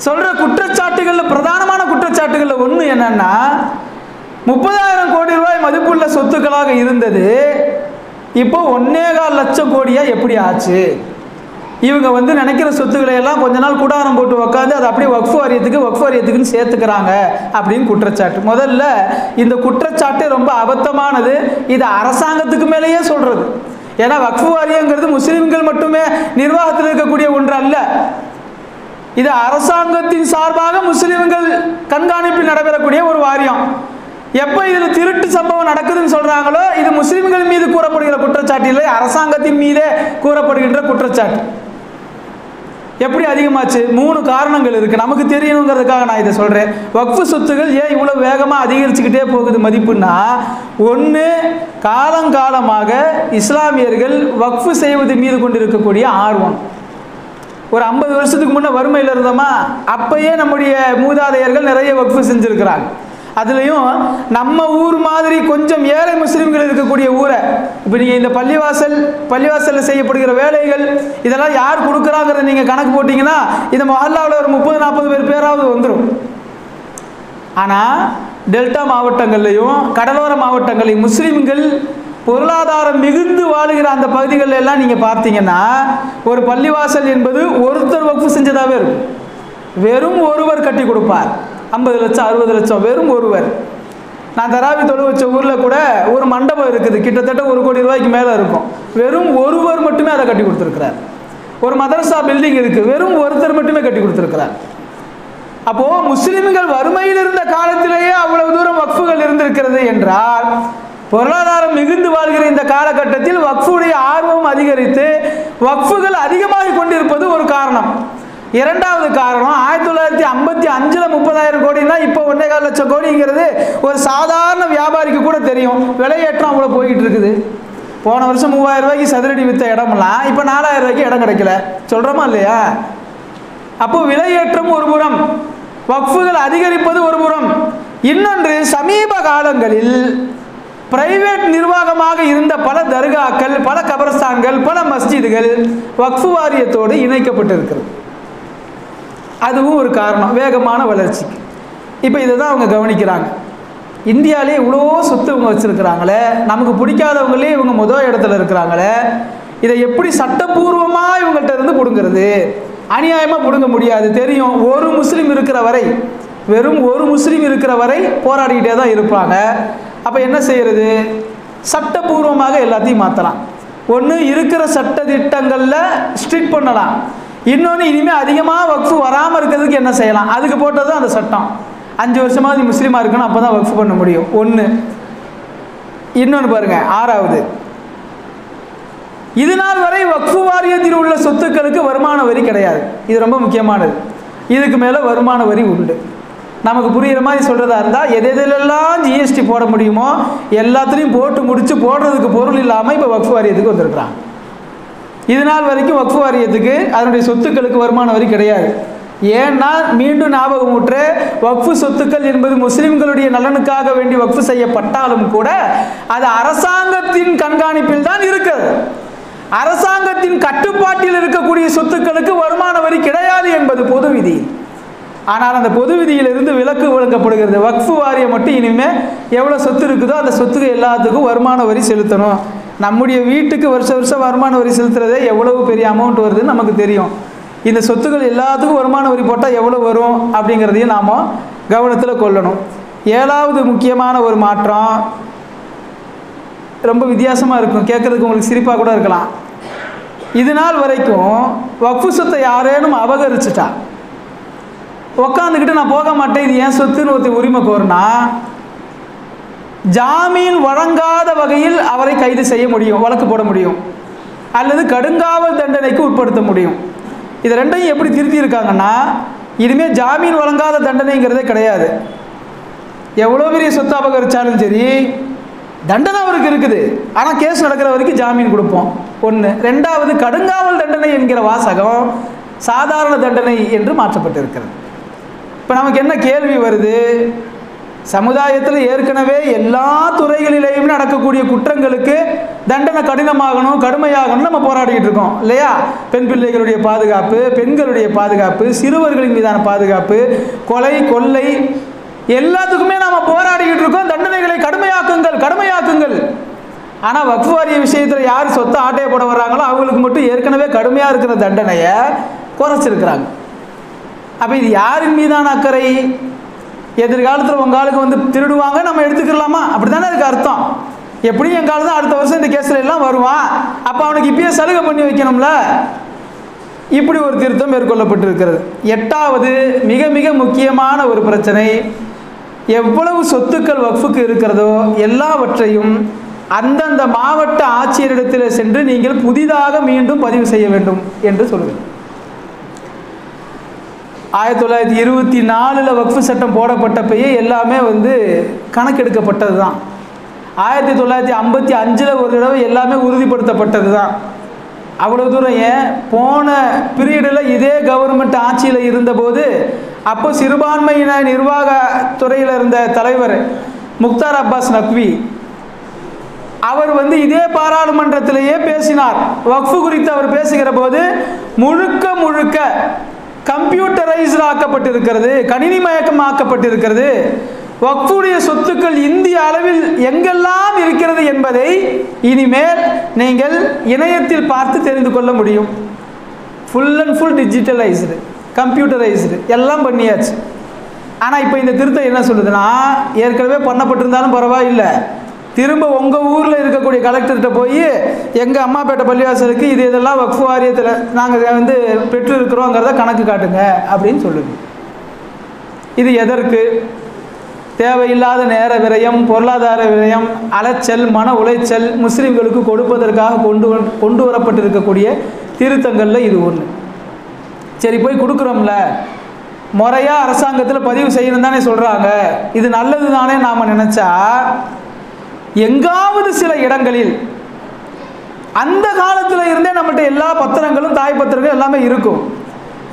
சொல்ற குற்றச்சாட்டுகளில் பிரதானமான குற்றச்சாட்டுகளில் ஒன்று என்னன்னா, 30,000 கோடி ரூபாய் மதிப்புள்ள சொத்துக்களாக இருந்தது இப்போ 1.25 லட்சம் கோடியா எப்படி ஆச்சு? இவங்க நினைக்கிற சொத்துக்களை எல்லாம் கொஞ்ச நாள் கூடாரம் போட்டு உட்காந்து அதை அப்படியே வக்ஃபு வாரியத்துக்குன்னு சேர்த்துக்கிறாங்க அப்படின்னு குற்றச்சாட்டு. முதல்ல இந்த குற்றச்சாட்டு ரொம்ப அபத்தமானது. இது அரசாங்கத்துக்கு மேலேயே சொல்றது. ஏன்னா வக்ஃபு வாரியங்கிறது முஸ்லிம்கள் மட்டுமே நிர்வாகத்தில் இருக்கக்கூடிய ஒன்று அல்ல. இது அரசாங்கத்தின் சார்பாக முஸ்லிம்கள் கண்காணிப்பில் நடைபெறக்கூடிய ஒரு வாரியம். எப்போ இதில் திருட்டு சம்பவம் நடக்குதுன்னு சொல்றாங்களோ, இது முஸ்லிம்கள் மீது கூறப்படுகிற குற்றச்சாட்டு இல்லை, அரசாங்கத்தின் மீதே கூறப்படுகின்ற குற்றச்சாட்டு. எப்படி அதிகமாச்சு? 3 காரணங்கள் இருக்கு. நமக்கு தெரியணுங்கிறதுக்காக நான் இதை சொல்றேன். வக்ஃபு சொத்துகள் ஏன் இவ்வளவு வேகமாக அதிகரிச்சுக்கிட்டே போகுது மதிப்புன்னா, ஒன்று, காலங்காலமாக இஸ்லாமியர்கள் வக்ஃபு செய்வது மீது கொண்டிருக்கக்கூடிய ஆர்வம். ஒரு 50 வருஷத்துக்கு முன்னே வறுமையில் இருந்தோமா, அப்பயே நம்முடைய மூதாதையர்கள் நிறைய வக்ஃபு செஞ்சிருக்கிறாங்க. அதுலேயும் நம்ம ஊர் மாதிரி கொஞ்சம் ஏழை முஸ்லீம்கள் இருக்கக்கூடிய ஊரை, இப்போ நீங்கள் இந்த பள்ளிவாசலில் செய்யப்படுகிற வேலைகள் இதெல்லாம் யார் கொடுக்குறாங்கிறத நீங்கள் கணக்கு போட்டிங்கன்னா இந்த மொஹல்லாவில் ஒரு 30-40 பேராவது வந்துடும். ஆனால் டெல்டா மாவட்டங்கள்லையும் கடலோர மாவட்டங்களையும் முஸ்லீம்கள் பொருளாதாரம் மிகுந்து வாழுகிற அந்த பகுதிகளில் எல்லாம் நீங்கள் பார்த்தீங்கன்னா ஒரு பள்ளிவாசல் என்பது ஒருத்தர் வக்ஃபு செஞ்சதாகவே இருக்கும். வெறும் ஒருவர் கட்டி கொடுப்பார். 50 லட்சம் 60 லட்சம் வெறும் ஒருவர். நான் தராவி தொழு வச்ச ஊரில் கூட ஒரு மண்டபம் இருக்குது, கிட்டத்தட்ட 1 கோடி ரூபாய்க்கு மேலே இருக்கும். வெறும் ஒருவர் மட்டுமே அதை கட்டி கொடுத்துருக்கிறார். ஒரு மதரசா பில்டிங் இருக்குது, வெறும் ஒருத்தர் மட்டுமே கட்டி கொடுத்துருக்கிறார். அப்போது முஸ்லிம்கள் வறுமையில் இருந்த காலத்திலேயே அவ்வளவு தூரம் வக்ஃபுகள் இருந்திருக்கிறது என்றால், பொருளாதாரம் மிகுந்து வாழ்கிற இந்த காலகட்டத்தில் வக்ஃபுடைய ஆர்வம் அதிகரித்து வக்ஃபுகள் அதிகமாக கொண்டிருப்பது ஒரு காரணம். இரண்டாவது காரணம், 1955 30,000 கோடினா இப்போ 1.25 லட்சம் கோடிங்கிறது ஒரு சாதாரண வியாபாரிக்கு கூட தெரியும். விலையேற்றம் அவ்வளோ போய்கிட்டு இருக்குது. போன வருஷம் 3000 ரூபாய்க்கு சதுரடி விற்ற இடமெல்லாம் இப்போ 4000 ரூபாய்க்கு இடம் கிடைக்கல, சொல்கிறோமா இல்லையா? அப்போ விலையேற்றம் ஒரு புறம், வக்ஃபுகள் அதிகரிப்பது ஒரு புறம். இன்னொன்று, சமீப காலங்களில் பிரைவேட் நிர்வாகமாக இருந்த பல தர்காக்கள், பல கபரஸ்தான்கள், பல மஸ்ஜிதுகள் வக்ஃபு வாரியத்தோடு இணைக்கப்பட்டிருக்கிறது. அதுவும் ஒரு காரணம் வேகமான வளர்ச்சிக்கு. இப்போ இதை தான் அவங்க கவனிக்கிறாங்க. இந்தியாவிலே இவ்வளோ சொத்து இவங்க வச்சுருக்கிறாங்களே, நமக்கு பிடிக்காதவங்களே இவங்க முதல் இடத்துல இருக்கிறாங்களே, இதை எப்படி சட்டப்பூர்வமாக இவங்கள்ட்ட இருந்து பிடுங்கிறது? அநியாயமாக பிடுங்க முடியாது, தெரியும். ஒரு முஸ்லீம் இருக்கிற வரை, வெறும் ஒரு முஸ்லீம் இருக்கிற வரை போராடிக்கிட்டே தான் இருப்பாங்க. அப்போ என்ன செய்கிறது? சட்டப்பூர்வமாக எல்லாத்தையும் மாற்றலாம். ஒன்று இருக்கிற சட்ட திட்டங்களில் ஸ்ட்ரிக்ட் பண்ணலாம். இன்னொன்று இனிமேல் அதிகமாக வக்ஃபு வராமல் இருக்கிறதுக்கு என்ன செய்யலாம்? அதுக்கு போட்டது தான் அந்த சட்டம். 5 வருஷமாக நீ முஸ்லீமாக இருக்கணும், அப்போ தான் வக்ஃபு பண்ண முடியும். ஒன்று. இன்னொன்று பாருங்கள், 6வது, இது நாள் வரை வக்ஃபு வாரியத்தில் உள்ள சொத்துக்களுக்கு வருமான வரி கிடையாது. இது ரொம்ப முக்கியமானது. இதுக்கு மேலே வருமான வரி உண்டு. நமக்கு புரிகிற மாதிரி சொல்கிறதா இருந்தால், எதெல்லாம் ஜிஎஸ்டி போட முடியுமோ எல்லாத்துலேயும் போட்டு முடித்து போடுறதுக்கு பொருள் இல்லாமல் இப்போ வக்ஃபு வாரியத்துக்கு வந்திருக்கிறாங்க. இது நாள் வரைக்கும் வக்ஃபு வாரியத்துக்கு அதனுடைய சொத்துக்களுக்கு வருமான வரி கிடையாது. ஏன்னா மீண்டும் ஞாபகம் ஊற்ற, வக்ஃபு சொத்துக்கள் என்பது முஸ்லிம்களுடைய நலனுக்காக வேண்டி வக்ஃபு செய்யப்பட்டாலும் கூட அது அரசாங்கத்தின் கண்காணிப்பில் தான் இருக்கிறது. அரசாங்கத்தின் கட்டுப்பாட்டில் இருக்கக்கூடிய சொத்துக்களுக்கு வருமான வரி கிடையாது என்பது பொது விதி. ஆனால் அந்த பொது விதியிலிருந்து விலக்கு வழங்கப்படுகிறது. வக்ஃபு வாரியம் மட்டும் இனிமேல் எவ்வளோ சொத்து இருக்குதோ அந்த சொத்துக்கு எல்லாத்துக்கும் வருமான வரி செலுத்தணும். நம்முடைய வீட்டுக்கு வருஷம் வருமான வரி செலுத்துறதே எவ்வளவு பெரிய அமௌண்ட் வருதுன்னு நமக்கு தெரியும். இந்த சொத்துக்கள் எல்லாத்துக்கும் வருமான வரி போட்டால் எவ்வளோ வரும் அப்படிங்கிறதையும் நாம் கவனத்தில் கொள்ளணும். 7வது முக்கியமான ஒரு மாற்றம் ரொம்ப வித்தியாசமாக இருக்கும், கேட்குறதுக்கு உங்களுக்கு சிரிப்பாக கூட இருக்கலாம். இது நாள் வரைக்கும் வக்ஃபு சொத்தை யாரேனும் அபகரிச்சுட்டா உக்காந்துக்கிட்டு நான் போக மாட்டேன், இது ஏன் சொத்துன்னு ஒருத்தர் உரிமை கோருனா, ஜாமீன் வழங்காத வகையில் அவரை கைது செய்ய முடியும், வழக்கு போட முடியும், அல்லது கடுங்காவல் தண்டனைக்கு உட்படுத்த முடியும். இது ரெண்டையும் எப்படி திருத்தியிருக்காங்கன்னா, இனிமேல் ஜாமீன் வழங்காத தண்டனைங்கிறதே கிடையாது. எவ்வளோ பெரிய சொத்து அபகரிச்சாலும் சரி தண்டனை அவருக்கு இருக்குது, ஆனால் கேஸ் நடக்கிற வரைக்கும் ஜாமீன் கொடுப்போம். 1. 2வது, கடுங்காவல் தண்டனை என்கிற வாசகம் சாதாரண தண்டனை என்று மாற்றப்பட்டிருக்கிறது. இப்போ நமக்கு என்ன கேள்வி வருது? சமுதாயத்தில் ஏற்கனவே எல்லா துறைகளிலேயும் நடக்கக்கூடிய குற்றங்களுக்கு தண்டனை கடினமாகணும், கடுமையாகணும் நம்ம போராடிக்கிட்டு இருக்கோம் இல்லையா? பெண் பிள்ளைகளுடைய பாதுகாப்பு, பெண்களுடைய பாதுகாப்பு, சிறுவர்களின் மீதான பாதுகாப்பு, கொலை கொள்ளை எல்லாத்துக்குமே நாம் போராடிக்கிட்டு இருக்கோம். தண்டனைகளை கடுமையாக்குங்கள். ஆனால் வக்ஃபு வாரிய விஷயத்தில் யார் சொத்தை ஆட்டையை போட வர்றாங்களோ அவங்களுக்கு மட்டும் ஏற்கனவே கடுமையாக இருக்கிற தண்டனையை குறைச்சிருக்கிறாங்க. அப்போ இது யாரின் மீதான அக்கறை? எதிர்காலத்தில் உங்கள் ஆளுக்கு வந்து திருடுவாங்க, நம்ம எடுத்துக்கலாமா? அப்படி தானே அதுக்கு அர்த்தம். எப்படியும் எங்கள் ஆளு தான் அடுத்த வருஷம் இந்த கேஸில் எல்லாம் வருவான், அப்போ அவனுக்கு இப்பயே சலுகை பண்ணி வைக்கணும்ல. இப்படி ஒரு திருத்தம் மேற்கொள்ளப்பட்டிருக்கிறது. 8வது மிக மிக முக்கியமான ஒரு பிரச்சனை, எவ்வளவு சொத்துக்கள் வக்ஃபுக்கு இருக்கிறதோ எல்லாவற்றையும் அந்தந்த மாவட்ட ஆட்சியரிடத்தில் சென்று நீங்கள் புதிதாக மீண்டும் பதிவு செய்ய வேண்டும் என்று சொல்லுங்கள். 1924 வக்ஃபு சட்டம் போடப்பட்டப்பயே எல்லாமே வந்து கணக்கெடுக்கப்பட்டது தான். 1955 ஒரு தடவை எல்லாமே உறுதிப்படுத்தப்பட்டது தான். அவ்வளோ தூரம் ஏன் போன பீரியடில் இதே கவர்மெண்ட் ஆட்சியில் இருந்தபோது அப்போ சிறுபான்மையின நிர்வாகத்துறையில் இருந்த தலைவர் முக்தார் அப்பாஸ் நக்வி அவர் வந்து இதே பாராளுமன்றத்திலேயே பேசினார். வக்ஃபு குறித்து அவர் பேசுகிற போது முழுக்க கம்ப்யூட்டரைஸ்டு ஆக்கப்பட்டிருக்கிறது, கணினிமயமாக்கப்பட்டிருக்கிறது. வக்ஃபுடைய சொத்துக்கள் இந்திய அளவில் எங்கெல்லாம் இருக்கிறது என்பதை இனிமேல் நீங்கள் இணையத்தில் பார்த்து தெரிந்து கொள்ள முடியும். Full and full digitalised, computerised எல்லாம் பண்ணியாச்சு. ஆனால் இப்போ இந்த திருத்தம் என்ன சொல்லுதுன்னா, ஏற்கனவே பண்ணப்பட்டிருந்தாலும் பரவாயில்லை, திரும்ப உங்கள் ஊரில் இருக்கக்கூடிய கலெக்டர்கிட்ட போய் எங்கள் அம்மாப்பேட்டை பள்ளிவாசலுக்கு இதெல்லாம் வக்ஃபு வாரியத்தில் நாங்கள் வந்து பெற்று இருக்கிறோங்கிறத கணக்கு காட்டுங்க அப்படின்னு சொல்லுது. இது எதற்கு? தேவையில்லாத நேர விரயம், பொருளாதார விரயம், அலைச்சல், மன உளைச்சல் முஸ்லீம்களுக்கு கொடுப்பதற்காக கொண்டு வரப்பட்டிருக்கக்கூடிய திருத்தங்களில் இது ஒன்று. சரி, போய் கொடுக்குறோம்ல, முறையாக அரசாங்கத்தில் பதிவு செய்யணும் தானே சொல்கிறாங்க, இது நல்லது தானே நாம் நினச்சா, எங்காவது சில இடங்களில் அந்த காலத்தில் இருந்தே நம்மகிட்ட எல்லா பத்திரங்களும் தாய் பத்திரங்களும் எல்லாமே இருக்கும்.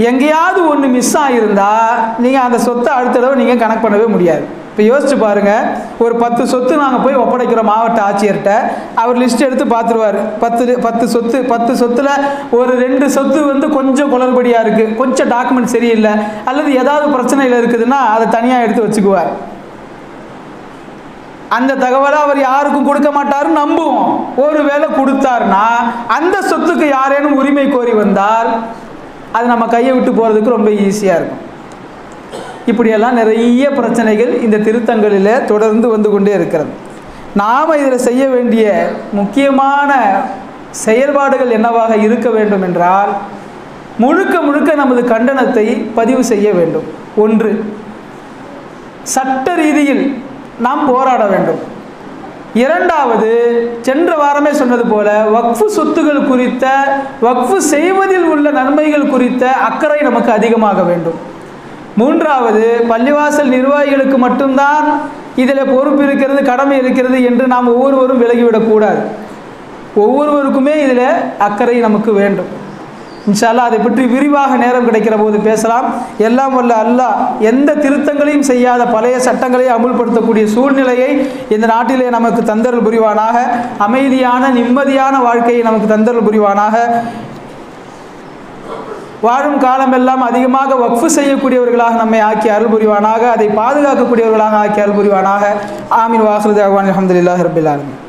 எங்கேயாவது ஒன்று மிஸ் ஆகியிருந்தால் நீங்கள் அந்த சொத்தை அடுத்த தடவை நீங்கள் கணக்கு பண்ணவே முடியாது. இப்போ யோசிச்சு பாருங்கள், ஒரு 10 சொத்து நாங்கள் போய் ஒப்படைக்கிறோம் மாவட்ட ஆட்சியர்கிட்ட. அவர் லிஸ்ட் எடுத்து பார்த்துருவார். 10 சொத்தில் ஒரு 2 சொத்து வந்து கொஞ்சம் குளறுபடியாக இருக்குது, கொஞ்சம் டாக்குமெண்ட் சரியில்லை, அல்லது ஏதாவது பிரச்சனையில் இருக்குதுன்னா அதை தனியாக எடுத்து வச்சுக்குவார். அந்த தகவலை அவர் யாருக்கும் கொடுக்க மாட்டார், நம்புவோம். ஒரு வேளை கொடுத்தாருன்னா அந்த சொத்துக்கு யாரேனும் உரிமை கோரி வந்தால் அது நம்ம கையை விட்டு போகிறதுக்கு ரொம்ப ஈஸியாக இருக்கும். இப்படியெல்லாம் நிறைய பிரச்சனைகள் இந்த திருத்தங்களில் தொடர்ந்து வந்து கொண்டே இருக்கிறது. நாம் இதில் செய்ய வேண்டிய முக்கியமான செயல்பாடுகள் என்னவாக இருக்க வேண்டும் என்றால், முழுக்க முழுக்க நமது கண்டனத்தை பதிவு செய்ய வேண்டும். 1, சட்ட ரீதியில் நாம் போராட வேண்டும். 2வது, சென்ற வாரமே சொன்னது போல வக்ஃபு சொத்துகள் குறித்த, வக்ஃபு செய்வதில் உள்ள நன்மைகள் குறித்த அக்கறை நமக்கு அதிகமாக வேண்டும். 3வது, பள்ளிவாசல் நிர்வாகிகளுக்கு மட்டும்தான் இதில் பொறுப்பு இருக்கிறது, கடமை இருக்கிறது என்று நாம் ஒவ்வொருவரும் விலகிவிடக்கூடாது. ஒவ்வொருவருக்குமே இதில் அக்கறை நமக்கு வேண்டும். இன்ஷா அல்லாஹ் அதை பற்றி விரிவாக நேரம் கிடைக்கிற போது பேசலாம். எல்லாம் வல்ல அல்லாஹ் எந்த திருத்தங்களையும் செய்யாத பழைய சட்டங்களை அமுல்படுத்தக்கூடிய சூழ்நிலையை இந்த நாட்டிலே நமக்கு தந்தருள் புரிவானாக. அமைதியான நிம்மதியான வாழ்க்கையை நமக்கு தந்தருள் புரிவானாக. வாழும் காலமெல்லாம் அதிகமாக வக்ஃபு செய்யக்கூடியவர்களாக நம்மை ஆக்கி அருள் புரிவானாக. அதை பாதுகாக்கக்கூடியவர்களாக ஆக்கி அருள் புரிவானாக. ஆமீன். வாஹிரு தஅவானா அல்ஹம்துலில்லாஹி ரப்பில் ஆலமீன்.